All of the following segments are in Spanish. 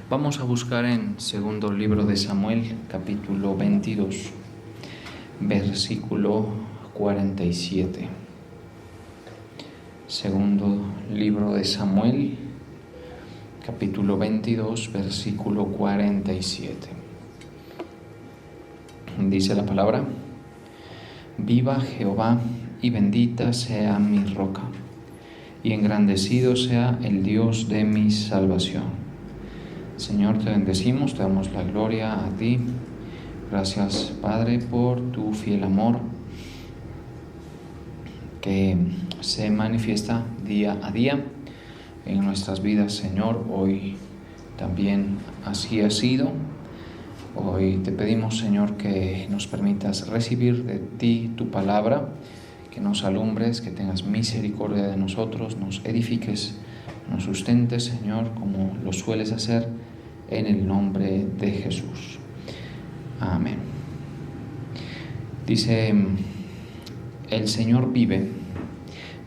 Vamos a buscar en segundo libro de Samuel, capítulo 22, versículo 47. Segundo libro de Samuel, capítulo 22, versículo 47. Dice la palabra: Viva Jehová y bendita sea mi roca, y engrandecido sea el Dios de mi salvación. Señor, te bendecimos, te damos la gloria a ti. Gracias, Padre, por tu fiel amor que se manifiesta día a día en nuestras vidas, Señor. Hoy también así ha sido. Hoy te pedimos, Señor, que nos permitas recibir de ti tu palabra, que nos alumbres, que tengas misericordia de nosotros, nos edifiques, nos sustentes, Señor, como lo sueles hacer, en el nombre de Jesús. Amén. Dice: el Señor vive,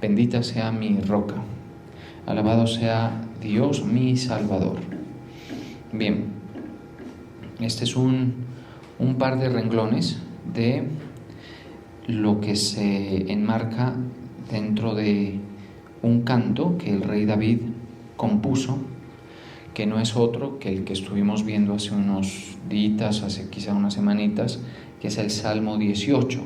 bendita sea mi roca, alabado sea Dios mi Salvador. Bien, este es un par de renglones de lo que se enmarca dentro de un canto que el rey David compuso, que no es otro que el que estuvimos viendo hace unos días, hace quizá unas semanitas, que es el Salmo 18.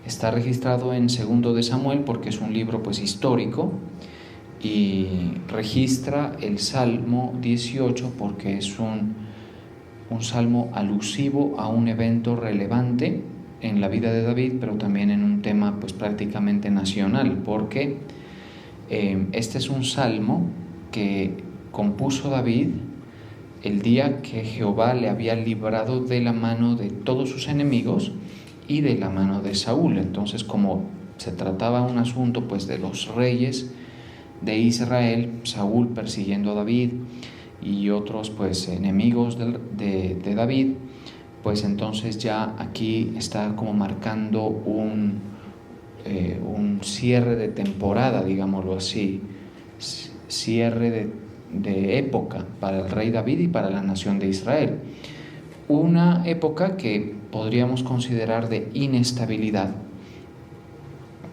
Está registrado en segundo de Samuel porque es un libro histórico, y registra el Salmo 18 porque es un salmo alusivo a un evento relevante en la vida de David, pero también en un tema prácticamente nacional, porque este es un salmo que compuso David el día que Jehová le había librado de la mano de todos sus enemigos y de la mano de Saúl. Entonces, como se trataba un asunto de los reyes de Israel, Saúl persiguiendo a David y otros enemigos de David, entonces ya aquí está como marcando un cierre de temporada, digámoslo así, cierre de época para el rey David y para la nación de Israel. Una época que podríamos considerar de inestabilidad,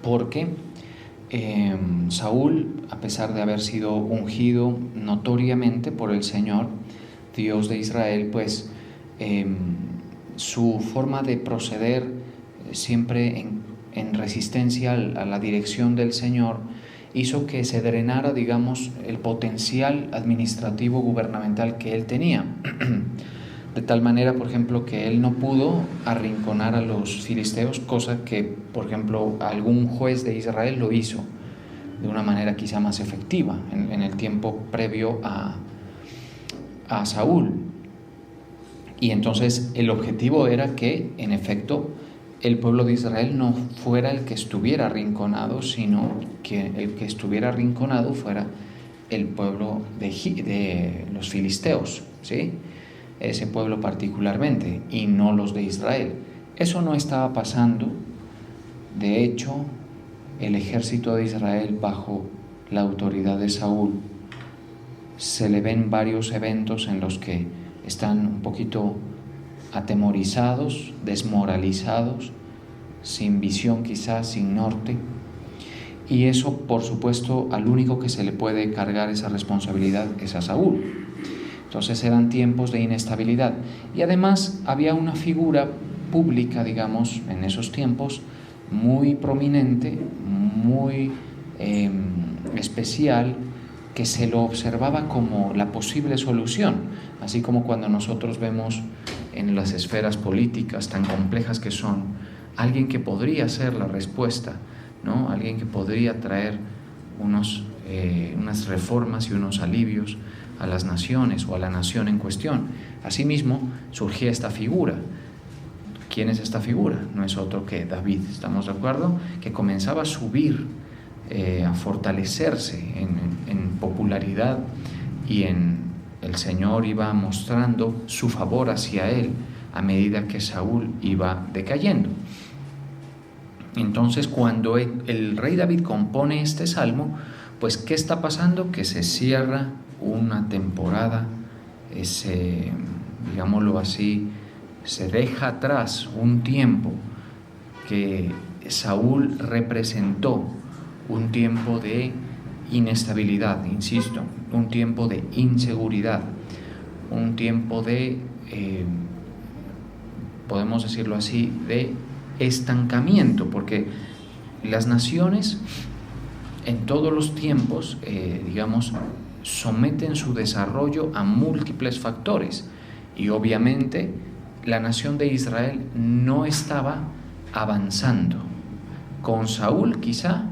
porque Saúl, a pesar de haber sido ungido notoriamente por el Señor, Dios de Israel, su forma de proceder siempre en resistencia a la dirección del Señor hizo que se drenara, el potencial administrativo gubernamental que él tenía. De tal manera, por ejemplo, que él no pudo arrinconar a los filisteos, cosa que, por ejemplo, algún juez de Israel lo hizo de una manera quizá más efectiva en el tiempo previo a Saúl. Y entonces el objetivo era que, en efecto, el pueblo de Israel no fuera el que estuviera arrinconado, sino que el que estuviera arrinconado fuera el pueblo de los filisteos, ¿sí? Ese pueblo particularmente, y no los de Israel. Eso no estaba pasando. De hecho, el ejército de Israel, bajo la autoridad de Saúl, se le ven varios eventos en los que están un poquito atemorizados, desmoralizados, sin visión quizás, sin norte. Y eso, por supuesto, al único que se le puede cargar esa responsabilidad es a Saúl. Entonces eran tiempos de inestabilidad. Y además había una figura pública, en esos tiempos, muy prominente, muy especial, que se lo observaba como la posible solución, así como cuando nosotros vemos en las esferas políticas tan complejas que son, alguien que podría ser la respuesta, ¿no? Alguien que podría traer unas reformas y unos alivios a las naciones o a la nación en cuestión. Asimismo, surgía esta figura. ¿Quién es esta figura? No es otro que David, ¿estamos de acuerdo? Que comenzaba a subir, a fortalecerse en popularidad, y el Señor iba mostrando su favor hacia él a medida que Saúl iba decayendo. Entonces, cuando el rey David compone este salmo, ¿qué está pasando? Que se cierra una temporada digámoslo así, se deja atrás un tiempo que Saúl representó, un tiempo de inestabilidad, insisto, un tiempo de inseguridad, un tiempo de, podemos decirlo así, de estancamiento, porque las naciones en todos los tiempos, someten su desarrollo a múltiples factores, y obviamente la nación de Israel no estaba avanzando. Con Saúl quizá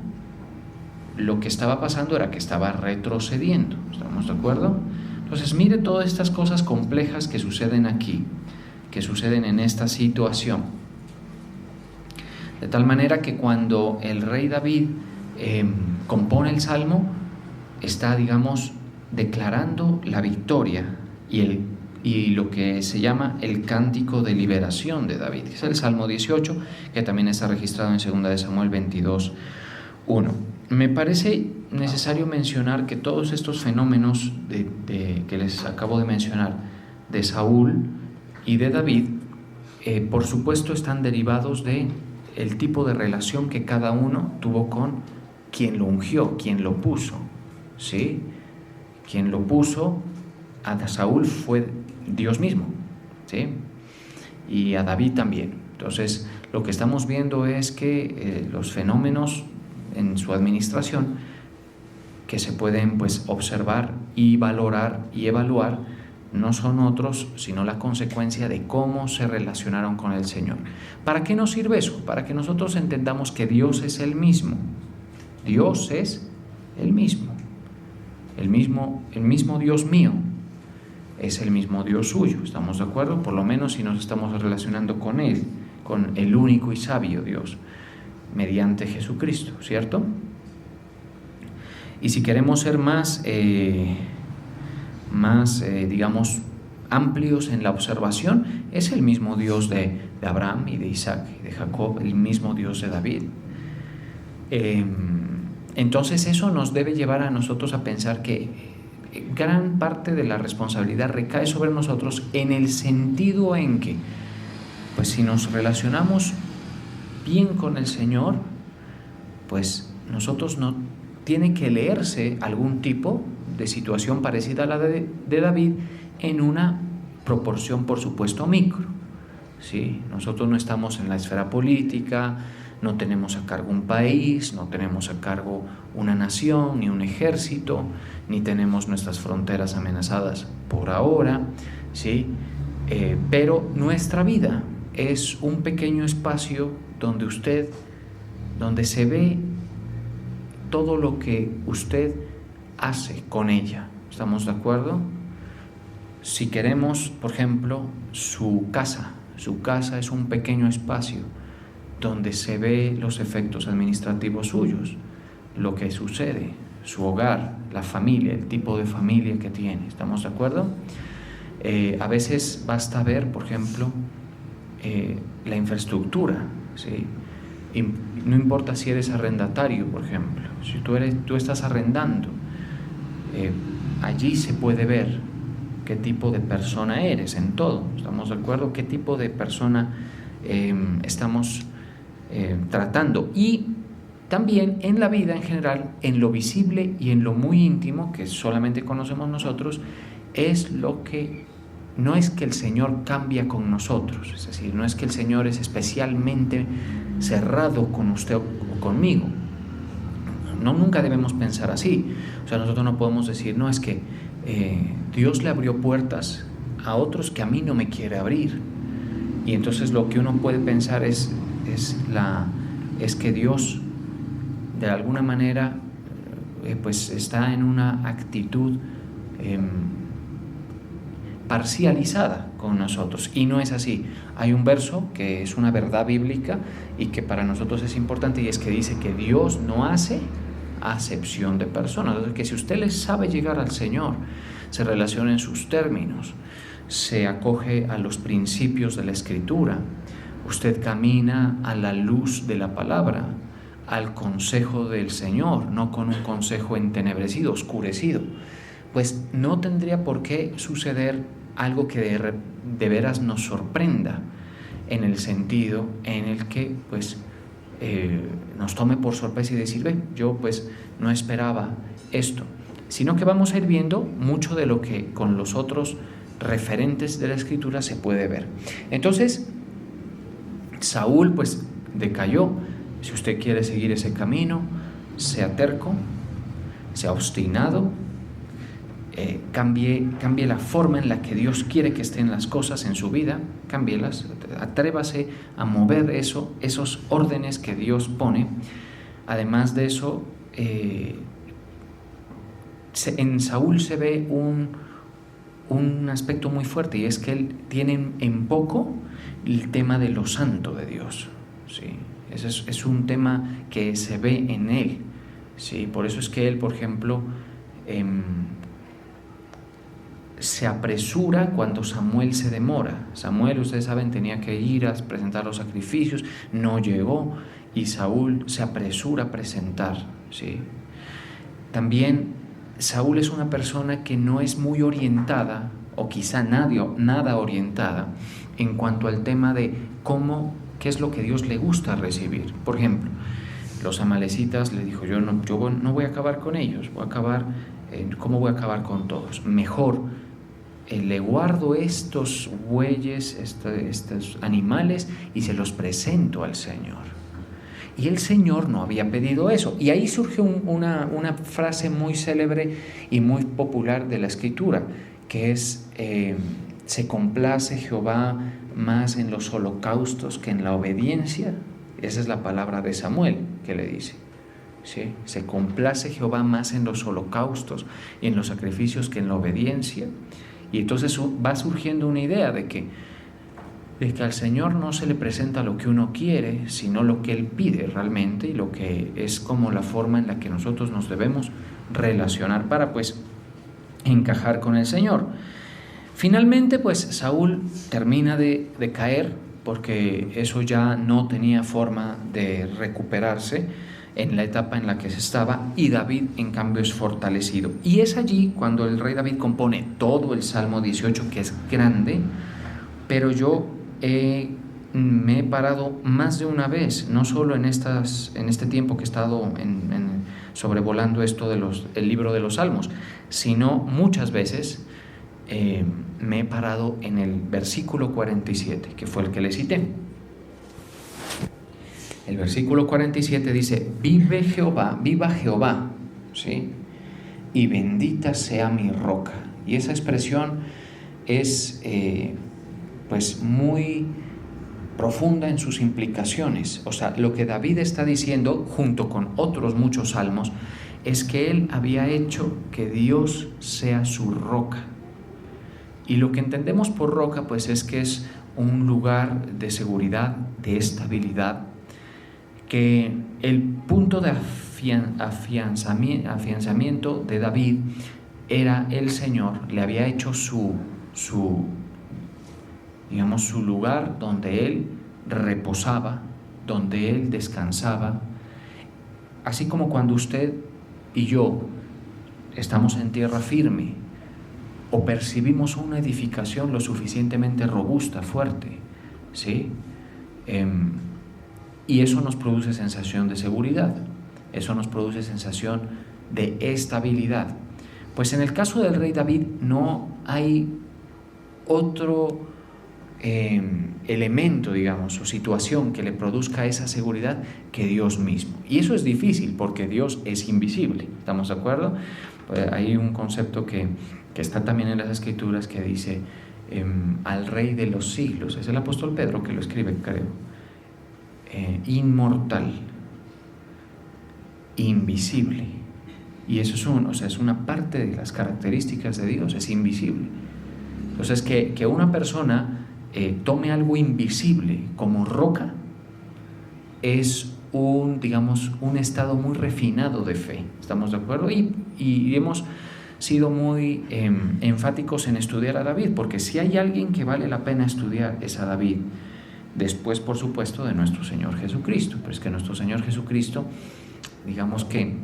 lo que estaba pasando era que estaba retrocediendo. ¿Estamos de acuerdo? Entonces mire todas estas cosas complejas que suceden aquí, que suceden en esta situación. De tal manera que cuando el rey David compone el Salmo, está, declarando la victoria y lo que se llama el cántico de liberación de David. Es el Salmo 18, que también está registrado en 2 de Samuel 22:1. Me parece necesario mencionar que todos estos fenómenos que les acabo de mencionar, de Saúl y de David, por supuesto están derivados de el tipo de relación que cada uno tuvo con quien lo ungió, quien lo puso, ¿sí? Quien lo puso a Saúl fue Dios mismo, ¿sí? Y a David también. Entonces, lo que estamos viendo es que los fenómenos en su administración que se pueden observar y valorar y evaluar no son otros sino la consecuencia de cómo se relacionaron con el Señor. ¿Para qué nos sirve eso? Para que nosotros entendamos que Dios es el mismo. Dios es el mismo. El mismo Dios mío es el mismo Dios suyo. ¿Estamos de acuerdo? Por lo menos si nos estamos relacionando con Él, con el único y sabio Dios, mediante Jesucristo, ¿cierto? Y si queremos ser más amplios en la observación, es el mismo Dios de Abraham y de Isaac y de Jacob, el mismo Dios de David. Entonces eso nos debe llevar a nosotros a pensar que gran parte de la responsabilidad recae sobre nosotros, en el sentido en que, pues si nos relacionamos bien con el Señor, pues nosotros no tiene que leerse algún tipo de situación parecida a la de David, en una proporción, por supuesto, micro, ¿sí? Nosotros no estamos en la esfera política, no tenemos a cargo un país, no tenemos a cargo una nación, ni un ejército, ni tenemos nuestras fronteras amenazadas por ahora, ¿sí? Pero nuestra vida es un pequeño espacio donde se ve todo lo que usted hace con ella. ¿Estamos de acuerdo? Si queremos, por ejemplo, su casa es un pequeño espacio donde se ve los efectos administrativos suyos, lo que sucede, su hogar, la familia, el tipo de familia que tiene. ¿Estamos de acuerdo? A veces basta ver, por ejemplo, la infraestructura, ¿sí? Y no importa si eres arrendatario, por ejemplo, si tú estás arrendando, allí se puede ver qué tipo de persona eres en todo. ¿Estamos de acuerdo? ¿Qué tipo de persona estamos tratando? Y también en la vida en general, en lo visible y en lo muy íntimo, que solamente conocemos nosotros, no es que el Señor cambia con nosotros, es decir, no es que el Señor es especialmente cerrado con usted o conmigo. No, nunca debemos pensar así. O sea, nosotros no podemos decir, no, es que Dios le abrió puertas a otros que a mí no me quiere abrir. Y entonces lo que uno puede pensar es que Dios de alguna manera pues está en una actitud parcializada con nosotros, y no es así. Hay un verso que es una verdad bíblica y que para nosotros es importante, y es que dice que Dios no hace acepción de personas. Entonces, que si usted le sabe llegar al Señor, se relaciona en sus términos, se acoge a los principios de la Escritura, usted camina a la luz de la palabra, al consejo del Señor, no con un consejo entenebrecido, oscurecido, pues no tendría por qué suceder algo que de veras nos sorprenda, en el sentido en el que pues nos tome por sorpresa y decir, yo pues no esperaba esto, sino que vamos a ir viendo mucho de lo que con los otros referentes de la Escritura se puede ver. Entonces, Saúl pues decayó. Si usted quiere seguir ese camino, sea terco, sea obstinado, cambie la forma en la que Dios quiere que estén las cosas en su vida, cámbielas, atrévase a mover esos órdenes que Dios pone. Además de eso, en Saúl se ve un aspecto muy fuerte, y es que él tiene en poco el tema de lo santo de Dios, ¿sí? Ese es un tema que se ve en él, ¿sí? Por eso es que él, por ejemplo, se apresura cuando Samuel se demora. Samuel, ustedes saben, tenía que ir a presentar los sacrificios, no llegó, y Saúl se apresura a presentar, ¿sí? También Saúl es una persona que no es muy orientada, o quizá nada orientada, en cuanto al tema de qué es lo que Dios le gusta recibir. Por ejemplo, los amalecitas le dijo, yo no voy a acabar con ellos, ¿cómo voy a acabar con todos? Mejor le guardo estos bueyes, estos animales, y se los presento al Señor. Y el Señor no había pedido eso. Y ahí surge una frase muy célebre y muy popular de la Escritura, que es, se complace Jehová más en los holocaustos que en la obediencia. Esa es la palabra de Samuel que le dice, ¿sí? Se complace Jehová más en los holocaustos y en los sacrificios que en la obediencia. Y entonces va surgiendo una idea de que al Señor no se le presenta lo que uno quiere, sino lo que Él pide realmente, y lo que es como la forma en la que nosotros nos debemos relacionar para pues encajar con el Señor. Finalmente pues Saúl termina de caer, porque eso ya no tenía forma de recuperarse en la etapa en la que se estaba, y David en cambio es fortalecido. Y es allí cuando el rey David compone todo el Salmo 18, que es grande, pero yo me he parado más de una vez, no solo en este tiempo que he estado sobrevolando esto el libro de los Salmos, sino muchas veces me he parado en el versículo 47, que fue el que le cité. El versículo 47 dice, viva Jehová, ¿sí? Y bendita sea mi roca. Y esa expresión es pues muy profunda en sus implicaciones. O sea, lo que David está diciendo, junto con otros muchos salmos, es que él había hecho que Dios sea su roca. Y lo que entendemos por roca, pues es que es un lugar de seguridad, de estabilidad, que el punto de afianzamiento de David era el Señor. Le había hecho su lugar donde él reposaba, donde él descansaba. Así como cuando usted y yo estamos en tierra firme, o percibimos una edificación lo suficientemente robusta, fuerte, ¿sí? Y eso nos produce sensación de seguridad, eso nos produce sensación de estabilidad. Pues en el caso del rey David no hay otro elemento, digamos, o situación que le produzca esa seguridad que Dios mismo. Y eso es difícil porque Dios es invisible, ¿estamos de acuerdo? Pues hay un concepto que está también en las Escrituras que dice al Rey de los siglos. Es el apóstol Pedro que lo escribe, creo. Inmortal, invisible. Y eso es una parte de las características de Dios, es invisible. Entonces, que una persona tome algo invisible como roca es un estado muy refinado de fe. ¿Estamos de acuerdo? Y hemos sido muy enfáticos en estudiar a David, porque si hay alguien que vale la pena estudiar es a David. Después, por supuesto, de nuestro Señor Jesucristo. Pero es que nuestro Señor Jesucristo, digamos que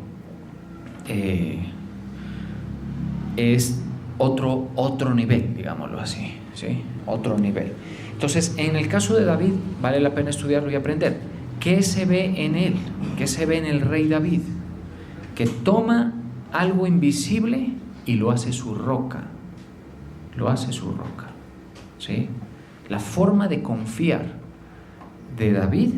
es otro nivel, digámoslo así, ¿sí? Otro nivel. Entonces, en el caso de David, vale la pena estudiarlo y aprender. ¿Qué se ve en él? ¿Qué se ve en el rey David? Que toma algo invisible y lo hace su roca. Lo hace su roca, ¿sí? La forma de confiar de David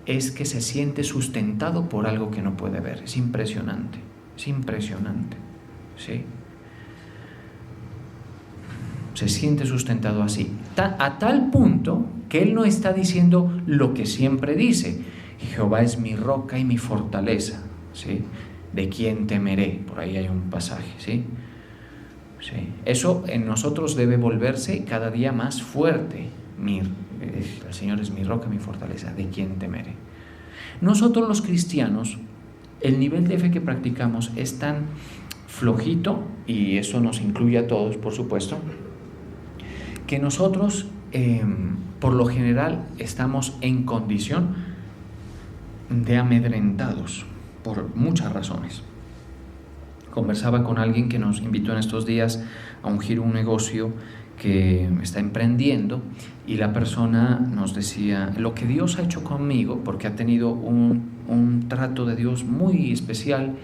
es que se siente sustentado por algo que no puede ver. Es impresionante, ¿sí? Se siente sustentado así, a tal punto que él no está diciendo lo que siempre dice: Jehová es mi roca y mi fortaleza, ¿sí? ¿De quién temeré? Por ahí hay un pasaje, ¿sí? Sí. Eso en nosotros debe volverse cada día más fuerte. El Señor es mi roca, mi fortaleza, ¿de quién temeré? Nosotros los cristianos, el nivel de fe que practicamos es tan flojito, y eso nos incluye a todos, por supuesto, que nosotros por lo general estamos en condición de amedrentados por muchas razones. Conversaba con alguien que nos invitó en estos días a ungir un negocio que está emprendiendo, y la persona nos decía lo que Dios ha hecho conmigo, porque ha tenido un trato de Dios muy especial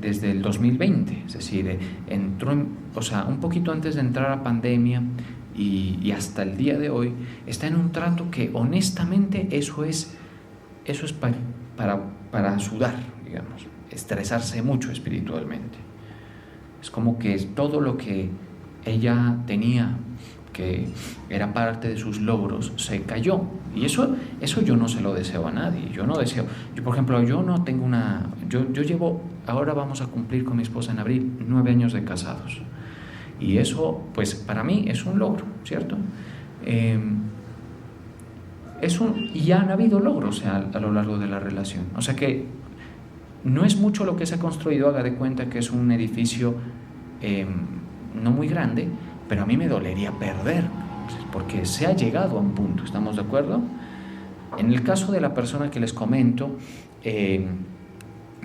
desde el 2020, es decir, entró un poquito antes de entrar a pandemia y hasta el día de hoy está en un trato que honestamente eso es para sudar, digamos, estresarse mucho espiritualmente. Es como que todo lo que ella tenía, que era parte de sus logros, se cayó. Y eso yo no se lo deseo a nadie. Yo no deseo, por ejemplo, yo no tengo yo llevo, ahora vamos a cumplir con mi esposa en abril 9 años de casados. Y eso, pues para mí es un logro, ¿cierto? Y ya han habido logros a lo largo de la relación. O sea que no es mucho lo que se ha construido. Haga de cuenta que es un edificio no muy grande, pero a mí me dolería perder, porque se ha llegado a un punto, ¿estamos de acuerdo? En el caso de la persona que les comento,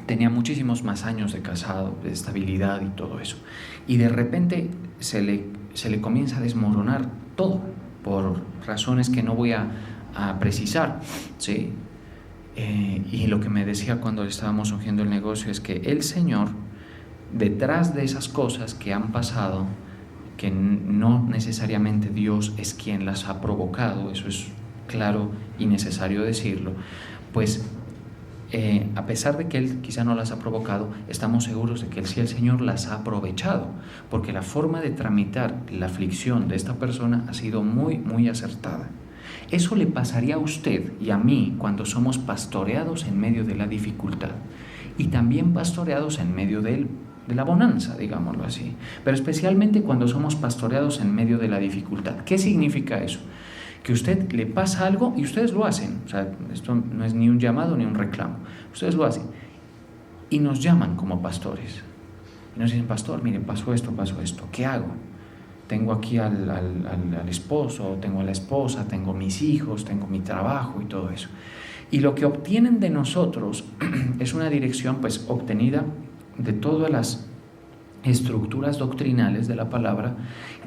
tenía muchísimos más años de casado, de estabilidad y todo eso, y de repente se le comienza a desmoronar todo, por razones que no voy a precisar, ¿sí? Y lo que me decía cuando estábamos ungiendo el negocio es que el Señor, detrás de esas cosas que han pasado, que no necesariamente Dios es quien las ha provocado, eso es claro y necesario decirlo, pues a pesar de que Él quizá no las ha provocado, estamos seguros de que el Señor las ha aprovechado, porque la forma de tramitar la aflicción de esta persona ha sido muy, muy acertada. Eso le pasaría a usted y a mí cuando somos pastoreados en medio de la dificultad, y también pastoreados en medio de la bonanza, digámoslo así, pero especialmente cuando somos pastoreados en medio de la dificultad. ¿Qué significa eso? Que a usted le pasa algo y ustedes lo hacen. O sea, esto no es ni un llamado ni un reclamo. Ustedes lo hacen y nos llaman como pastores y nos dicen: pastor, mire, pasó esto, ¿qué hago? Tengo aquí al esposo, tengo a la esposa, tengo mis hijos, tengo mi trabajo y todo eso. Y lo que obtienen de nosotros es una dirección, pues, obtenida de todas las estructuras doctrinales de la palabra,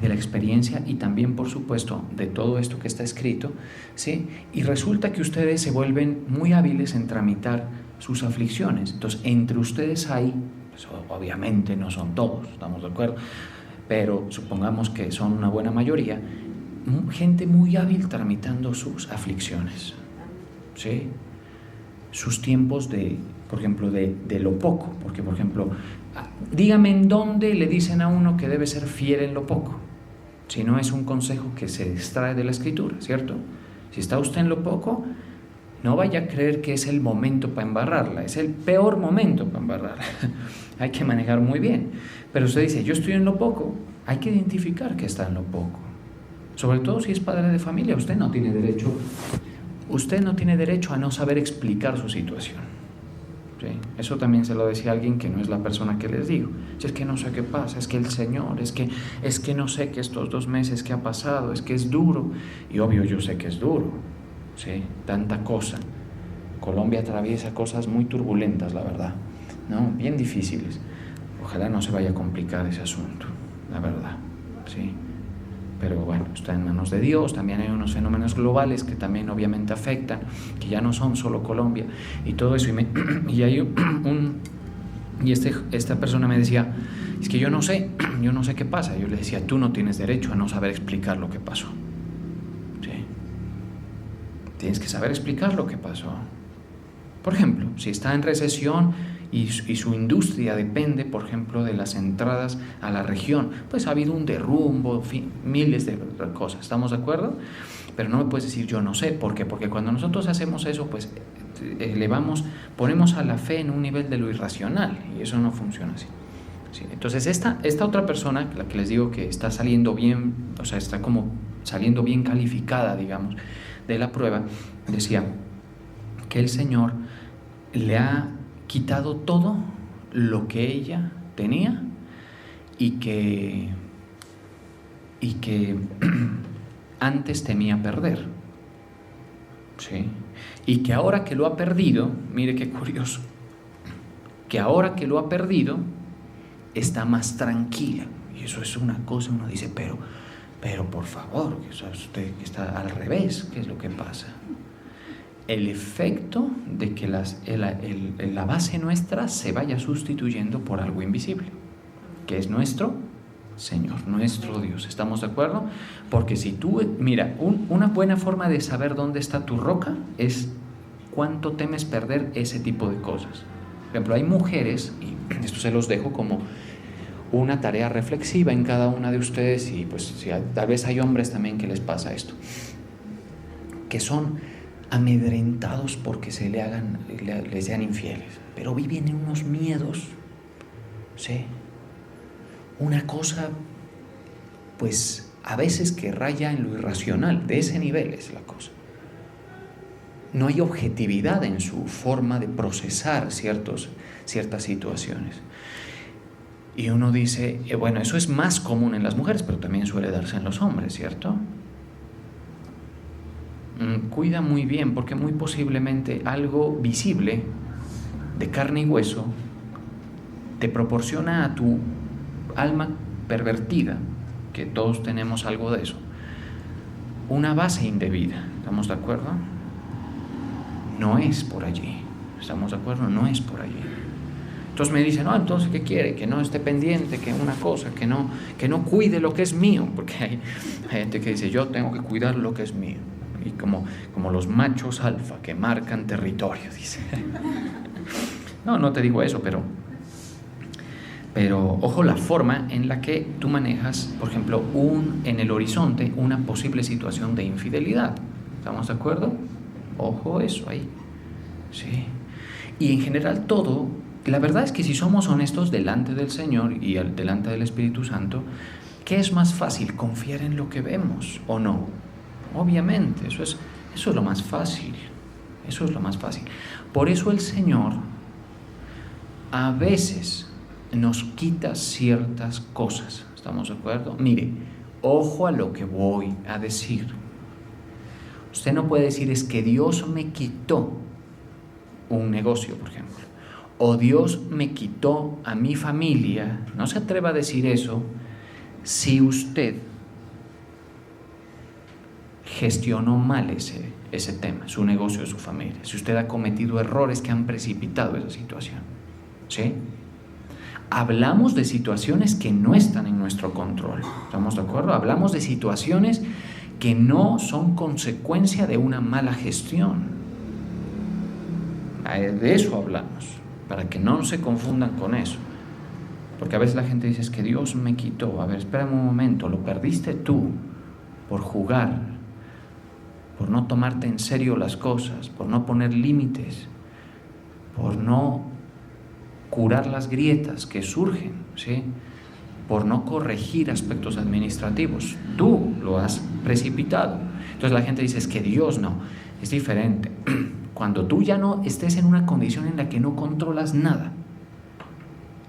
de la experiencia, y también, por supuesto, de todo esto que está escrito, ¿sí? Y resulta que ustedes se vuelven muy hábiles en tramitar sus aflicciones. Entonces, entre ustedes hay, pues, obviamente no son todos, ¿estamos de acuerdo? Pero supongamos que son una buena mayoría, gente muy hábil tramitando sus aflicciones, ¿sí? Sus tiempos por ejemplo, de lo poco, porque, por ejemplo, dígame en dónde le dicen a uno que debe ser fiel en lo poco, si no es un consejo que se extrae de la Escritura, ¿cierto? Si está usted en lo poco, no vaya a creer que es el momento para embarrarla, es el peor momento para embarrarla. Hay que manejar muy bien, pero usted dice: yo estoy en lo poco. Hay que identificar que está en lo poco, sobre todo si es padre de familia. Usted no tiene derecho a no saber explicar su situación, ¿sí? Eso también se lo decía alguien que no es la persona que les digo. Es que no sé qué pasa, es que el Señor, es que no sé que estos 2 meses que ha pasado, es que es duro. Y obvio, yo sé que es duro, ¿sí? Tanta cosa. Colombia atraviesa cosas muy turbulentas, la verdad, ¿no? Bien difíciles. Ojalá no se vaya a complicar ese asunto, la verdad, ¿sí? Pero bueno, está en manos de Dios. También hay unos fenómenos globales que también obviamente afectan, que ya no son solo Colombia y todo eso. Esta persona me decía, es que yo no sé qué pasa. Yo le decía, tú no tienes derecho a no saber explicar lo que pasó. ¿Sí? Tienes que saber explicar lo que pasó. Por ejemplo, si está en recesión y su industria depende, por ejemplo, de las entradas a la región, pues ha habido un derrumbo, miles de cosas, ¿estamos de acuerdo? Pero no me puedes decir yo no sé, ¿por qué? Porque cuando nosotros hacemos eso, pues ponemos a la fe en un nivel de lo irracional, y eso no funciona así. ¿Sí? Entonces esta otra persona, la que les digo que está saliendo bien, o sea, está como saliendo bien calificada, digamos, de la prueba, decía que el Señor le ha quitado todo lo que ella tenía y que antes temía perder, ¿sí? Y que ahora que lo ha perdido, mire qué curioso, que ahora que lo ha perdido está más tranquila. Y eso es una cosa, uno dice, pero por favor, o sea, usted está al revés, ¿qué es lo que pasa? El efecto de que la base nuestra se vaya sustituyendo por algo invisible, que es nuestro Señor, nuestro Dios. ¿Estamos de acuerdo? Porque si tú, mira, una buena forma de saber dónde está tu roca es cuánto temes perder ese tipo de cosas. Por ejemplo, hay mujeres, y esto se los dejo como una tarea reflexiva en cada una de ustedes, y pues tal vez hay hombres también que les pasa esto, que son amedrentados porque les sean infieles, pero viven en unos miedos, ¿sí? Una cosa, pues a veces que raya en lo irracional, de ese nivel es la cosa. No hay objetividad en su forma de procesar ciertas situaciones. Y uno dice, bueno, eso es más común en las mujeres, pero también suele darse en los hombres, ¿cierto? Cuida muy bien, porque muy posiblemente algo visible, de carne y hueso, te proporciona a tu alma pervertida, que todos tenemos algo de eso, una base indebida. ¿Estamos de acuerdo? No es por allí. ¿Estamos de acuerdo? No es por allí. Entonces me dicen, no, entonces ¿qué quiere? Que no esté pendiente, que una cosa, que no cuide lo que es mío, porque hay gente que dice, yo tengo que cuidar lo que es mío. Y como los machos alfa que marcan territorio, dice. No te digo eso, pero ojo la forma en la que tú manejas, por ejemplo, en el horizonte una posible situación de infidelidad. ¿Estamos de acuerdo? Ojo eso ahí. Sí. Y en general todo, la verdad es que si somos honestos delante del Señor y delante del Espíritu Santo, ¿qué es más fácil? ¿Confiar en lo que vemos o no? Obviamente, eso es lo más fácil. Eso es lo más fácil. Por eso el Señor a veces nos quita ciertas cosas. ¿Estamos de acuerdo? Mire, ojo a lo que voy a decir. Usted no puede decir, es que Dios me quitó un negocio, por ejemplo, o Dios me quitó a mi familia. No se atreva a decir eso si usted gestionó mal ese tema, su negocio, su familia, si usted ha cometido errores que han precipitado esa situación. ¿Sí? Hablamos de situaciones que no están en nuestro control. ¿Estamos de acuerdo? Hablamos de situaciones que no son consecuencia de una mala gestión. De eso hablamos, para que no se confundan con eso. Porque a veces la gente dice, es que Dios me quitó. A ver, espérame un momento, lo perdiste tú por jugar, por no tomarte en serio las cosas, por no poner límites, por no curar las grietas que surgen, ¿sí? Por no corregir aspectos administrativos. Tú lo has precipitado. Entonces la gente dice, es que Dios no. Es diferente. Cuando tú ya no estés en una condición en la que no controlas nada,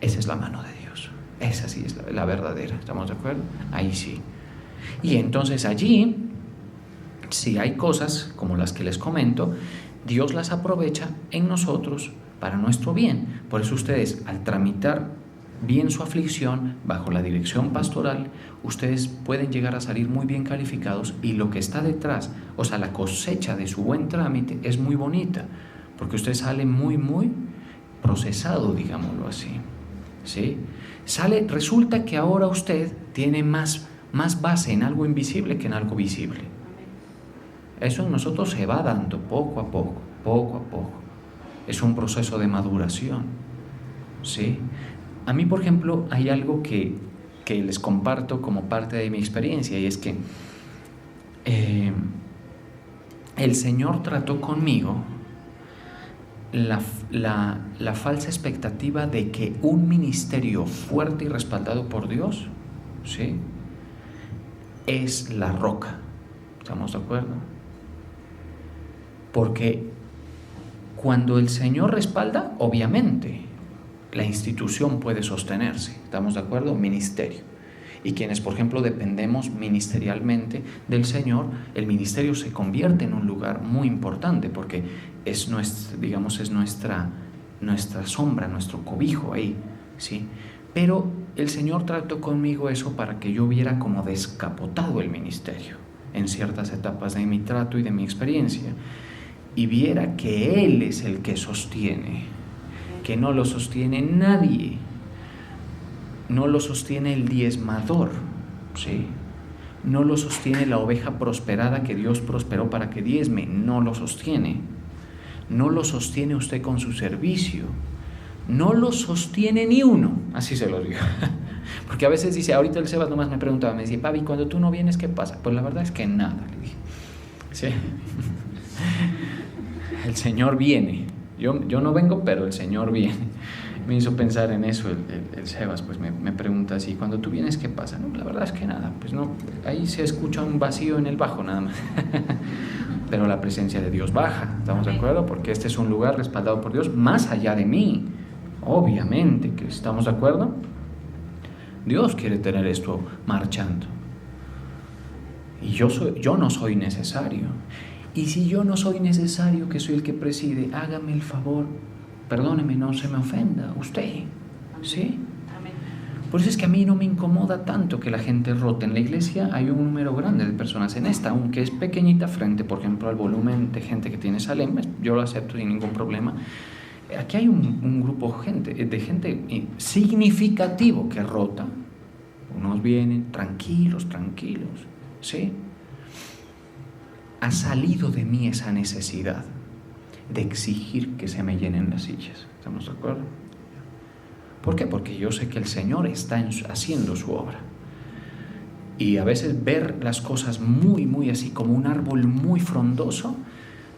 esa es la mano de Dios. Esa sí es la verdadera. ¿Estamos de acuerdo? Ahí sí. Y entonces allí, si hay cosas como las que les comento, Dios las aprovecha en nosotros para nuestro bien. Por eso ustedes, al tramitar bien su aflicción, bajo la dirección pastoral, ustedes pueden llegar a salir muy bien calificados, y lo que está detrás, o sea, la cosecha de su buen trámite es muy bonita, porque usted sale muy procesado, digámoslo así, ¿sí? Resulta que ahora usted tiene más base en algo invisible que en algo visible. Eso en nosotros se va dando poco a poco. Es un proceso de maduración, ¿sí? A mí, por ejemplo, hay algo que les comparto como parte de mi experiencia, y es que el Señor trató conmigo la falsa expectativa de que un ministerio fuerte y respaldado por Dios, ¿sí?, es la roca. ¿Estamos de acuerdo? Porque cuando el Señor respalda, obviamente la institución puede sostenerse. ¿Estamos de acuerdo? Ministerio. Y quienes, por ejemplo, dependemos ministerialmente del Señor, el ministerio se convierte en un lugar muy importante, porque es nuestra sombra, nuestro cobijo ahí, ¿sí? Pero el Señor trató conmigo eso para que yo viera como descapotado el ministerio en ciertas etapas de mi trato y de mi experiencia, y viera que Él es el que sostiene, que no lo sostiene nadie, no lo sostiene el diezmador, ¿sí? No lo sostiene la oveja prosperada que Dios prosperó para que diezme, no lo sostiene. No lo sostiene usted con su servicio, no lo sostiene ni uno, así se lo digo. Porque a veces dice, ahorita el Sebas nomás me preguntaba, me dice, papi, cuando tú no vienes, ¿qué pasa? Pues la verdad es que nada, le dije. ¿Sí? El Señor viene, yo no vengo, pero el Señor viene. Me hizo pensar en eso el Sebas, pues me pregunta así, cuando tú vienes, ¿qué pasa? No, la verdad es que nada, pues no, ahí se escucha un vacío en el bajo nada más. Pero la presencia de Dios baja, ¿estamos de acuerdo? Porque este es un lugar respaldado por Dios más allá de mí, obviamente que estamos de acuerdo. Dios quiere tener esto marchando, y yo no soy necesario. Y si yo no soy necesario, que soy el que preside, hágame el favor, perdóneme, no se me ofenda usted, ¿sí? Por eso es que a mí no me incomoda tanto que la gente rote. En la iglesia hay un número grande de personas. En esta, aunque es pequeñita frente, por ejemplo, al volumen de gente que tiene Salem, yo lo acepto sin ningún problema. Aquí hay un grupo de gente significativo que rota. Unos vienen tranquilos, ¿sí? Ha salido de mí esa necesidad de exigir que se me llenen las sillas. ¿Estamos de acuerdo? ¿Por qué? Porque yo sé que el Señor está haciendo su obra. Y a veces ver las cosas muy así, como un árbol muy frondoso,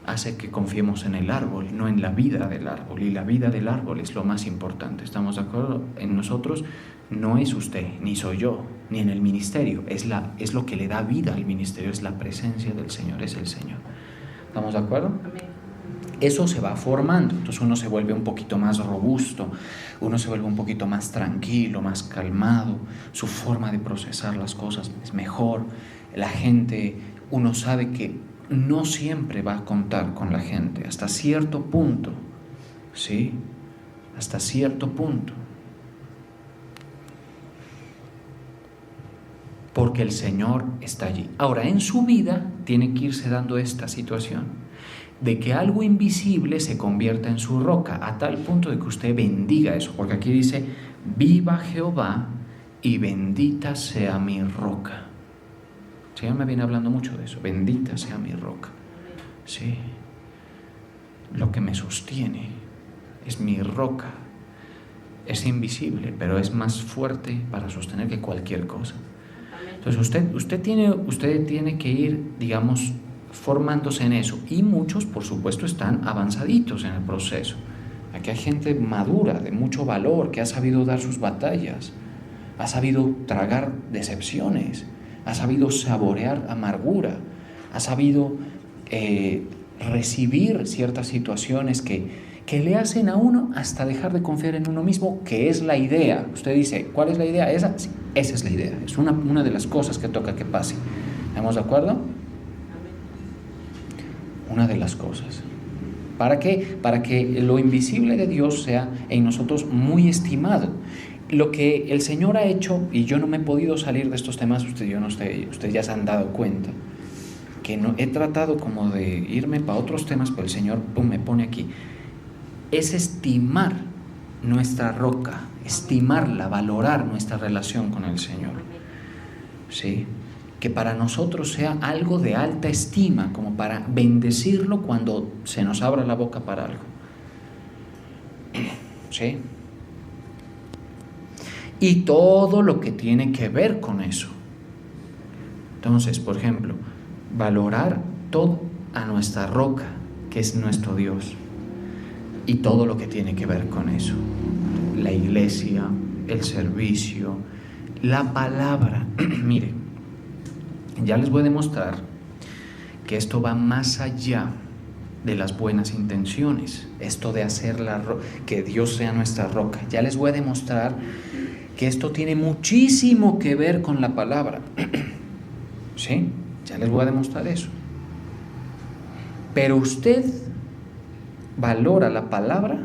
hace que confiemos en el árbol, no en la vida del árbol. Y la vida del árbol es lo más importante. ¿Estamos de acuerdo? En nosotros no es usted, ni soy yo, ni en el ministerio. Es lo que le da vida al ministerio, es la presencia del Señor, es el Señor. ¿Estamos de acuerdo? Amén. Eso se va formando, entonces uno se vuelve un poquito más robusto, uno se vuelve un poquito más tranquilo, más calmado, su forma de procesar las cosas es mejor. La gente, uno sabe que no siempre va a contar con la gente, hasta cierto punto, ¿sí? Hasta cierto punto. Porque el Señor está allí. Ahora, en su vida tiene que irse dando esta situación de que algo invisible se convierta en su roca, a tal punto de que usted bendiga eso, porque aquí dice, viva Jehová y bendita sea mi roca. El Señor me viene hablando mucho de eso, bendita sea mi roca. Sí, lo que me sostiene es mi roca. Es invisible, pero es más fuerte para sostener que cualquier cosa. Entonces usted tiene que ir, digamos, formándose en eso, y muchos, por supuesto, están avanzaditos en el proceso. Aquí hay gente madura, de mucho valor, que ha sabido dar sus batallas, ha sabido tragar decepciones, ha sabido saborear amargura, ha sabido recibir ciertas situaciones que le hacen a uno hasta dejar de confiar en uno mismo, que es la idea. Usted dice, ¿cuál es la idea? Esa es la idea, es una de las cosas que toca que pase. ¿Estamos de acuerdo? Una de las cosas. ¿Para qué? Para que lo invisible de Dios sea en nosotros muy estimado. lo que el Señor ha hecho, y yo no me he podido salir de estos temas, ustedes ya se han dado cuenta, que no, he tratado como de irme para otros temas, pero el Señor me pone aquí, es estimar nuestra roca, estimarla, valorar nuestra relación con el Señor, ¿sí? Que para nosotros sea algo de alta estima, como para bendecirlo cuando se nos abra la boca para algo, ¿sí? Y todo lo que tiene que ver con eso. Entonces, por ejemplo, valorar todo a nuestra roca, que es nuestro Dios, y todo lo que tiene que ver con eso. La iglesia, el servicio, la palabra. Mire, ya les voy a demostrar que esto va más allá de las buenas intenciones, esto de hacer que Dios sea nuestra roca. Ya les voy a demostrar que esto tiene muchísimo que ver con la palabra. ¿Sí? Ya les voy a demostrar eso. Pero usted valora la palabra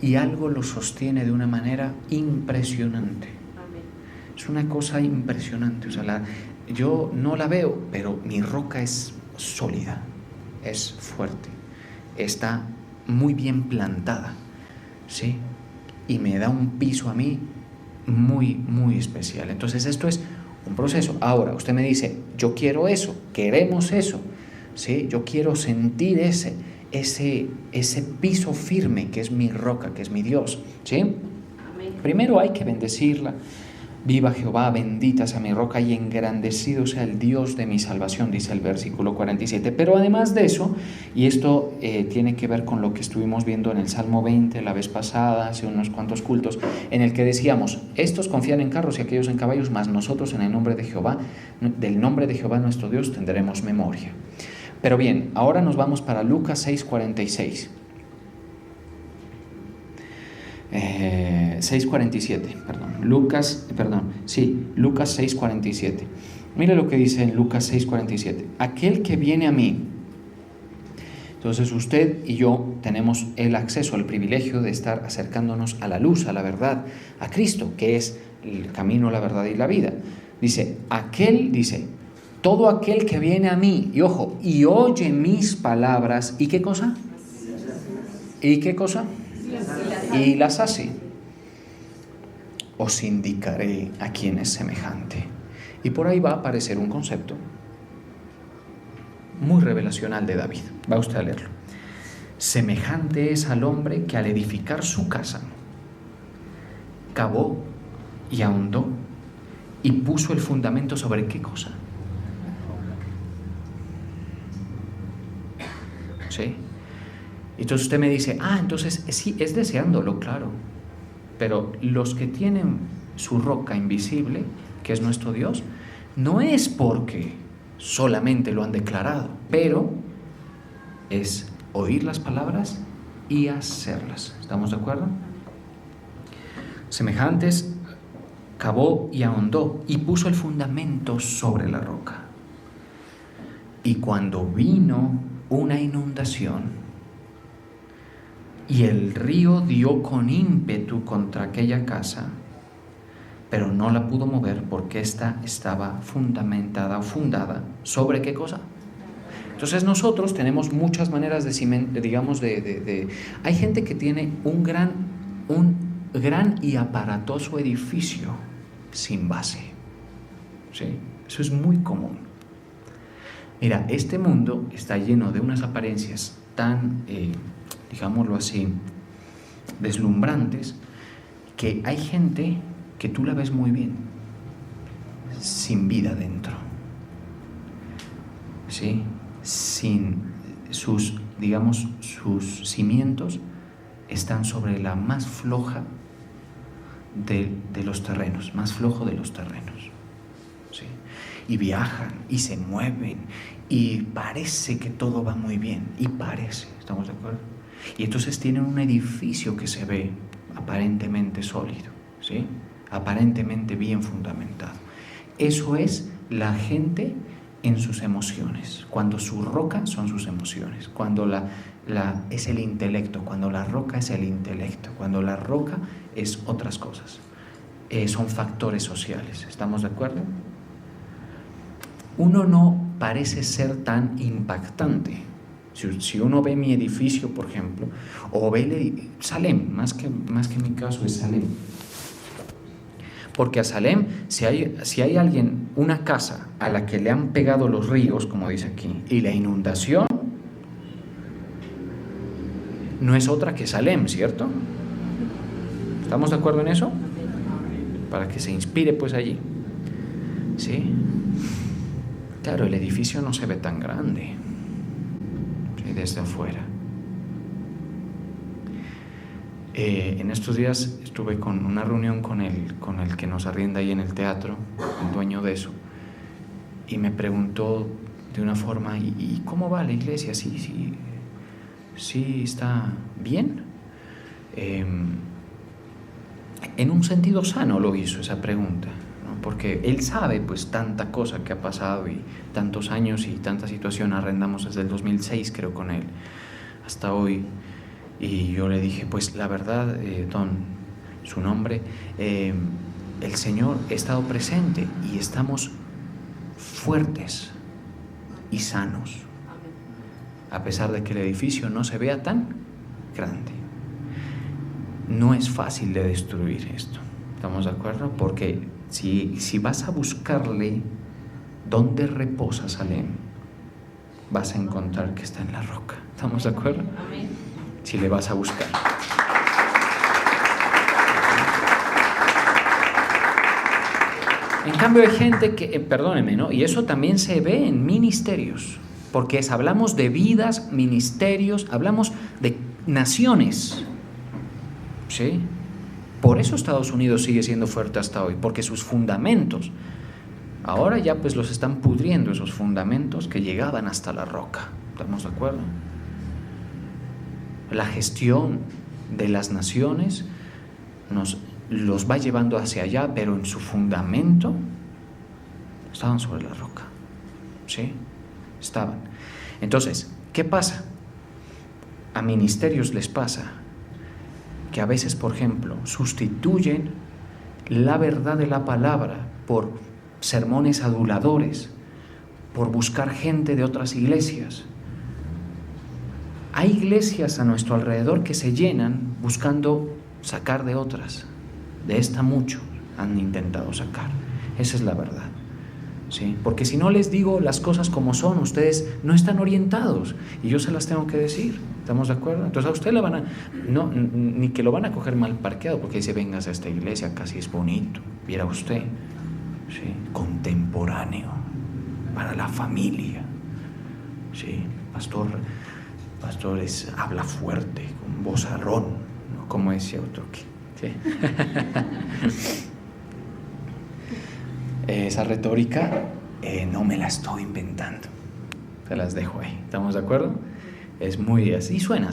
y algo lo sostiene de una manera impresionante. Amén. Es una cosa impresionante. O sea, yo no la veo, pero mi roca es sólida, es fuerte, está muy bien plantada, ¿sí? Y me da un piso a mí muy, muy especial. Entonces esto es un proceso. Ahora, usted me dice, yo quiero eso, queremos eso, ¿sí? Yo quiero sentir ese piso firme que es mi roca, que es mi Dios, ¿sí? Amén. Primero hay que bendecirla. Viva Jehová, bendita sea mi roca y engrandecido sea el Dios de mi salvación, dice el versículo 47. Pero además de eso, y esto tiene que ver con lo que estuvimos viendo en el Salmo 20 la vez pasada, hace unos cuantos cultos, en el que decíamos, estos confían en carros y aquellos en caballos, mas nosotros en el nombre de Jehová, del nombre de Jehová nuestro Dios, tendremos memoria. Pero bien, ahora nos vamos para Lucas 6:46. 6:47, Lucas 6:47. Mire lo que dice en Lucas 6:47. Aquel que viene a mí. Entonces usted y yo tenemos el acceso, el privilegio de estar acercándonos a la luz, a la verdad, a Cristo, que es el camino, la verdad y la vida. Dice, todo aquel que viene a mí, y ojo, y oye mis palabras, ¿y qué cosa? ¿Y qué cosa? Y las hace. Os indicaré a quién es semejante. Y por ahí va a aparecer un concepto muy revelacional de David. Va usted a leerlo. Semejante es al hombre que al edificar su casa cavó y ahondó y puso el fundamento sobre ¿qué cosa? ¿Sí? Entonces usted me dice, entonces sí, es deseándolo, claro. Pero los que tienen su roca invisible, que es nuestro Dios, no es porque solamente lo han declarado, pero es oír las palabras y hacerlas. ¿Estamos de acuerdo? Semejantes, cavó y ahondó y puso el fundamento sobre la roca. Y cuando vino una inundación, y el río dio con ímpetu contra aquella casa, pero no la pudo mover porque ésta estaba fundada ¿sobre qué cosa? Entonces nosotros tenemos muchas maneras hay gente que tiene un gran y aparatoso edificio sin base, ¿sí? Eso es muy común. Mira, este mundo está lleno de unas apariencias tan digámoslo así, deslumbrantes, que hay gente que tú la ves muy bien, sin vida dentro, ¿sí? Sin sus cimientos están sobre la más floja de los terrenos, más flojo de los terrenos, ¿sí? Y viajan, y se mueven, y parece que todo va muy bien, ¿estamos de acuerdo? Y entonces tienen un edificio que se ve aparentemente sólido, ¿sí? Aparentemente bien fundamentado. Eso es la gente en sus emociones, cuando su roca son sus emociones, cuando es el intelecto, cuando la roca es el intelecto, cuando la roca es otras cosas. son factores sociales. ¿Estamos de acuerdo? Uno no parece ser tan impactante. Si uno ve mi edificio, por ejemplo, o ve Salem, más que mi caso es Salem. Porque a Salem, si hay alguien, una casa a la que le han pegado los ríos, como dice aquí, y la inundación, no es otra que Salem, ¿cierto? ¿Estamos de acuerdo en eso? Para que se inspire pues allí. ¿Sí? Claro, el edificio no se ve tan grande, ¿sí? Desde afuera. En estos días estuve con una reunión con el que nos arrienda ahí en el teatro, el dueño de eso, y me preguntó de una forma, ¿y cómo va la iglesia? Sí, está bien. En un sentido sano lo hizo esa pregunta, ¿no? Porque él sabe pues tanta cosa que ha pasado y tantos años y tanta situación. Arrendamos desde el 2006 creo con él hasta hoy. Y yo le dije, pues la verdad, don, su nombre, el Señor ha estado presente y estamos fuertes y sanos, a pesar de que el edificio no se vea tan grande. No es fácil de destruir esto, ¿estamos de acuerdo? Porque si vas a buscarle dónde reposa Salem, vas a encontrar que está en la roca, ¿estamos de acuerdo? Amén. Si le vas a buscar. En cambio hay gente que, perdóneme, ¿no? Y eso también se ve en ministerios, porque hablamos de vidas, ministerios, hablamos de naciones, ¿sí? Por eso Estados Unidos sigue siendo fuerte hasta hoy, porque sus fundamentos, ahora ya pues los están pudriendo, esos fundamentos que llegaban hasta la roca, ¿estamos de acuerdo? La gestión de las naciones los va llevando hacia allá, pero en su fundamento estaban sobre la roca, ¿sí? Estaban. Entonces, ¿qué pasa? A ministerios les pasa que a veces, por ejemplo, sustituyen la verdad de la palabra por sermones aduladores, por buscar gente de otras iglesias. Hay iglesias a nuestro alrededor que se llenan buscando sacar de otras. De esta mucho han intentado sacar. Esa es la verdad, ¿sí? Porque si no les digo las cosas como son, ustedes no están orientados y yo se las tengo que decir. ¿Estamos de acuerdo? Entonces a usted le van a... No, ni que lo van a coger mal parqueado porque dice, vengas a esta iglesia, casi es bonito. Viera usted, ¿sí? Contemporáneo, para la familia, ¿sí? Pastor habla fuerte, con vozarrón, ¿no? Como ese otro que... ¿sí? Esa retórica no me la estoy inventando, se las dejo ahí, ¿estamos de acuerdo? Es muy así, suena,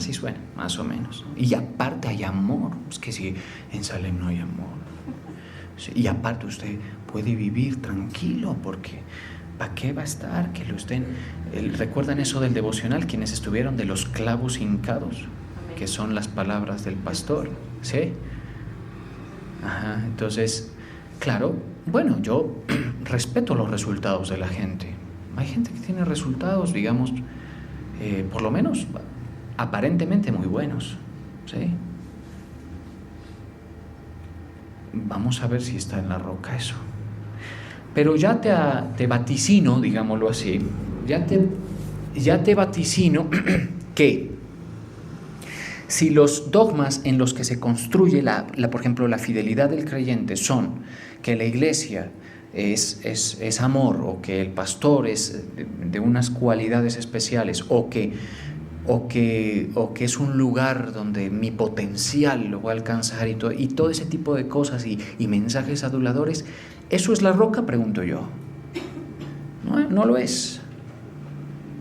más o menos. Y aparte hay amor, es que si en Salem no hay amor, ¿sí? Y aparte usted puede vivir tranquilo porque ¿para qué va a estar que lo estén? ¿Recuerdan eso del devocional? Quienes estuvieron de los clavos hincados, que son las palabras del pastor, ¿sí? Ajá, entonces, claro, bueno, yo respeto los resultados de la gente. Hay gente que tiene resultados, digamos, por lo menos aparentemente muy buenos, ¿sí? Vamos a ver si está en la roca eso. Pero ya te vaticino, digámoslo así, ya te vaticino que si los dogmas en los que se construye por ejemplo, la fidelidad del creyente son que la iglesia es amor, o que el pastor es de unas cualidades especiales, o que es un lugar donde mi potencial lo voy a alcanzar y todo ese tipo de cosas y mensajes aduladores, ¿eso es la roca? Pregunto yo. No lo es.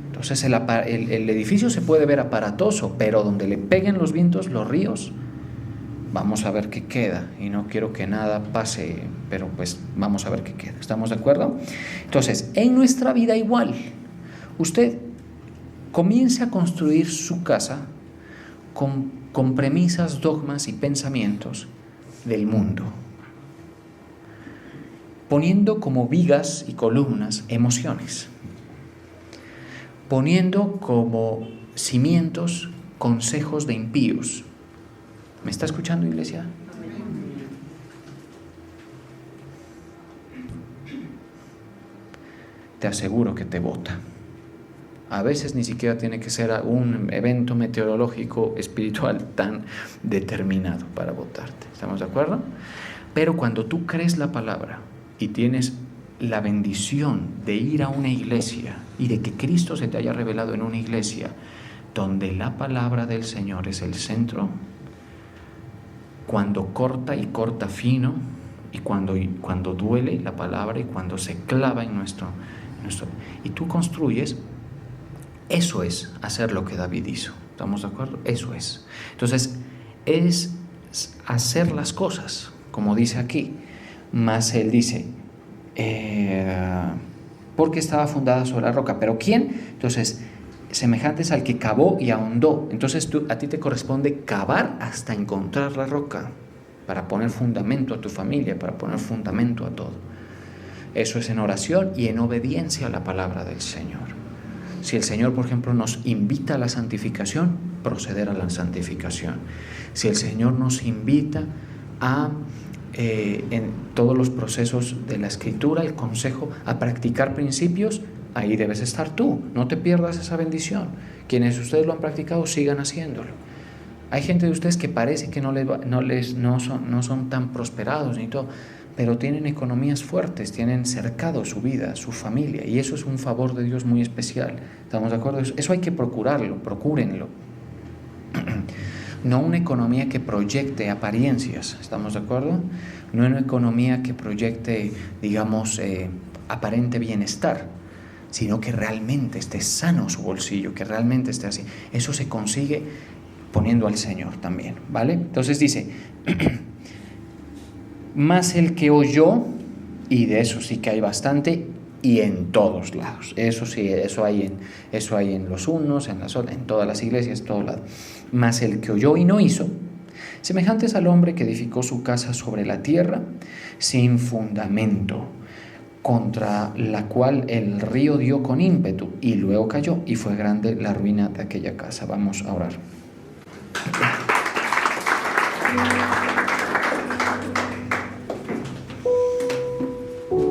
Entonces el edificio se puede ver aparatoso, pero donde le peguen los vientos, los ríos, vamos a ver qué queda. Y no quiero que nada pase, pero pues vamos a ver qué queda. ¿Estamos de acuerdo? Entonces, en nuestra vida igual, usted comience a construir su casa con premisas, dogmas y pensamientos del mundo. poniendo como vigas y columnas emociones, poniendo como cimientos consejos de impíos. ¿Me está escuchando, iglesia? Te aseguro que te bota. A veces ni siquiera tiene que ser un evento meteorológico espiritual tan determinado para botarte. ¿Estamos de acuerdo? Pero cuando tú crees la palabra y tienes la bendición de ir a una iglesia y de que Cristo se te haya revelado en una iglesia donde la palabra del Señor es el centro, cuando corta y corta fino, y cuando duele la palabra y cuando se clava en nuestro y tú construyes, eso es hacer lo que David hizo. ¿Estamos de acuerdo? Eso es. Entonces, es hacer las cosas, como dice aquí. Mas él dice, porque estaba fundada sobre la roca. ¿Pero quién? Entonces, semejantes al que cavó y ahondó. Entonces a ti te corresponde cavar hasta encontrar la roca, para poner fundamento a tu familia, para poner fundamento a todo. Eso es en oración y en obediencia a la palabra del Señor. Si el Señor, por ejemplo, nos invita a la santificación, proceder a la santificación. Si el Señor nos invita a, en todos los procesos de la Escritura, el consejo, a practicar principios, ahí debes estar tú. No te pierdas esa bendición. Quienes ustedes lo han practicado, sigan haciéndolo. Hay gente de ustedes que parece que no son tan prosperados ni todo, pero tienen economías fuertes, tienen cercado su vida, su familia, y eso es un favor de Dios muy especial. ¿Estamos de acuerdo? Eso hay que procurarlo, procúrenlo. No una economía que proyecte apariencias, ¿estamos de acuerdo? No una economía que proyecte, digamos, aparente bienestar, sino que realmente esté sano su bolsillo, que realmente esté así. Eso se consigue poniendo al Señor también, ¿vale? Entonces dice, más el que oyó, y de eso sí que hay bastante, y en todos lados. Eso sí, eso hay en los unos, en todas las iglesias, en todos lados. Más el que oyó y no hizo, semejantes al hombre que edificó su casa sobre la tierra, sin fundamento, contra la cual el río dio con ímpetu, y luego cayó, y fue grande la ruina de aquella casa. Vamos a orar.